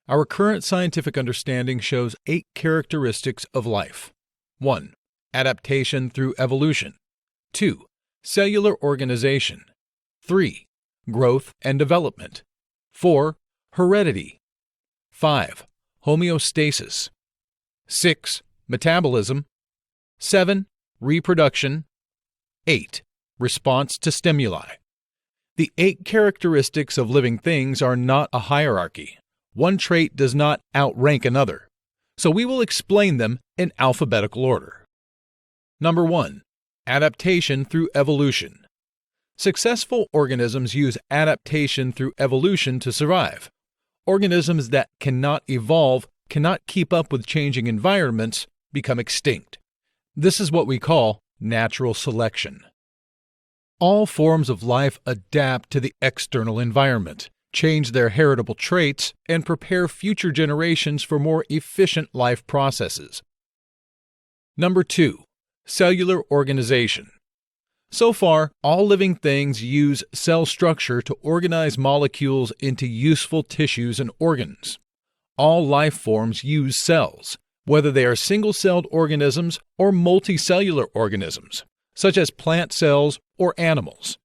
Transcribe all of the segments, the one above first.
Our current scientific understanding shows 8 characteristics of life. 1. Adaptation through evolution. 2. Cellular organization. 3. Growth and development. 4. Heredity. 5. Homeostasis. 6. Metabolism. 7. Reproduction. 8. Response to stimuli. The 8 characteristics of living things are not a hierarchy. One trait does not outrank another, so we will explain them in alphabetical order. Number 1. Adaptation through evolution. Successful organisms use adaptation through evolution to survive. Organisms that cannot evolve, cannot keep up with changing environments, become extinct. This is what we call natural selection. All forms of life adapt to the external environment, change their heritable traits, and prepare future generations for more efficient life processes. Number 2. Cellular organization. So far, all living things use cell structure to organize molecules into useful tissues and organs. All life forms use cells, whether they are single-celled organisms or multicellular organisms, such as plant cells or animals.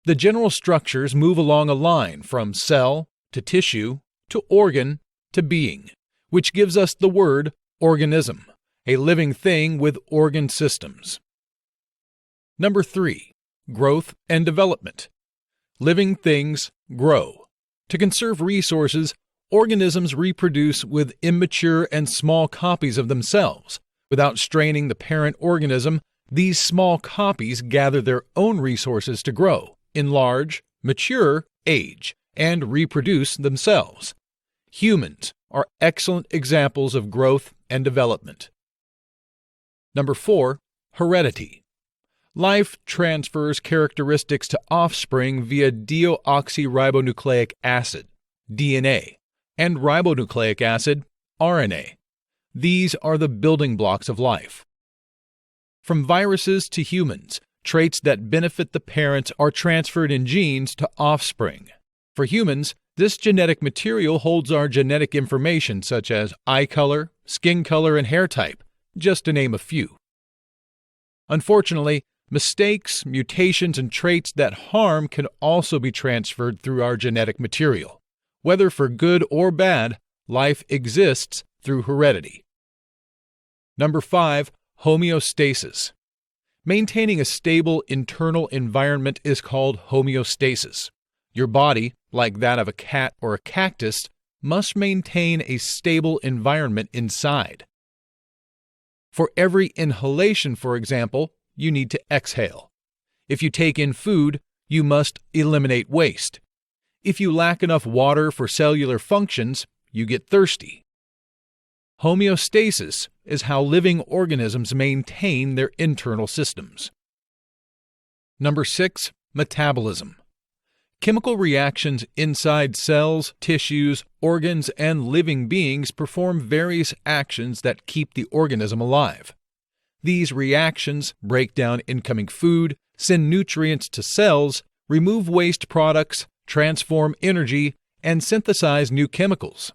The general structures move along a line from cell to tissue to organ to being, which gives us the word organism, a living thing with organ systems. Number 3. Growth and development. Living things grow. To conserve resources, organisms reproduce with immature and small copies of themselves. Without straining the parent organism, these small copies gather their own resources to grow, enlarge, mature, age, and reproduce themselves. Humans are excellent examples of growth and development. Number 4. Heredity. Life transfers characteristics to offspring via deoxyribonucleic acid, DNA, and ribonucleic acid, RNA. These are the building blocks of life. From viruses to humans, traits that benefit the parents are transferred in genes to offspring. For humans, this genetic material holds our genetic information such as eye color, skin color, and hair type, just to name a few. Unfortunately, mistakes, mutations, and traits that harm can also be transferred through our genetic material. Whether for good or bad, life exists through heredity. Number 5. Homeostasis. Maintaining a stable internal environment is called homeostasis. Your body, like that of a cat or a cactus, must maintain a stable environment inside. For every inhalation, for example, you need to exhale. If you take in food, you must eliminate waste. If you lack enough water for cellular functions, you get thirsty. Homeostasis is how living organisms maintain their internal systems. Number 6. Metabolism. Chemical reactions inside cells, tissues, organs, and living beings perform various actions that keep the organism alive. These reactions break down incoming food, send nutrients to cells, remove waste products, transform energy, and synthesize new chemicals.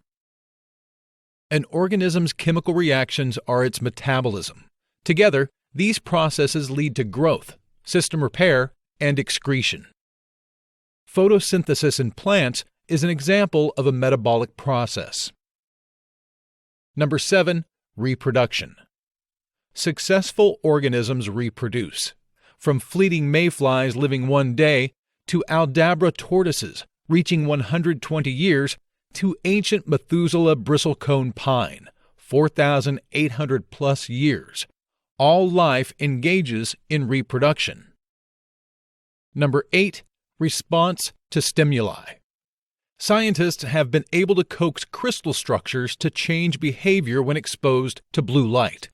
An organism's chemical reactions are its metabolism. Together, these processes lead to growth, system repair, and excretion. Photosynthesis in plants is an example of a metabolic process. Number 7. Reproduction. Successful organisms reproduce, from fleeting mayflies living one day to Aldabra tortoises reaching 120 years to ancient Methuselah bristlecone pine, 4,800 plus years. All life engages in reproduction. Number 8. Response to stimuli. Scientists have been able to coax crystal structures to change behavior when exposed to blue light.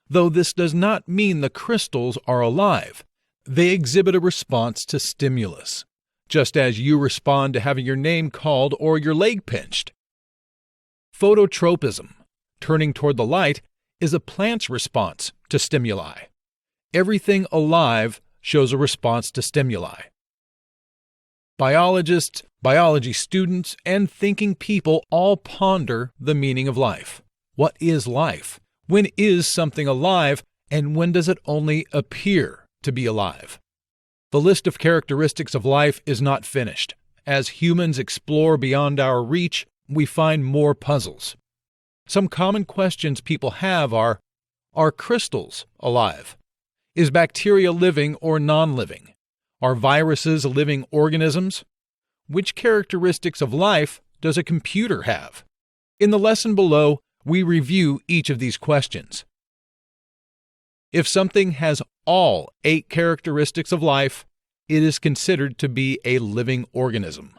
Though this does not mean the crystals are alive, they exhibit a response to stimulus, just as you respond to having your name called or your leg pinched. Phototropism, turning toward the light, is a plant's response to stimuli. Everything alive shows a response to stimuli. Biologists, biology students, and thinking people all ponder the meaning of life. What is life? When is something alive, and when does it only appear to be alive? The list of characteristics of life is not finished. As humans explore beyond our reach, we find more puzzles. Some common questions people have are crystals alive? Is bacteria living or non-living? Are viruses living organisms? Which characteristics of life does a computer have? In the lesson below, we review each of these questions. If something has all 8 characteristics of life, it is considered to be a living organism.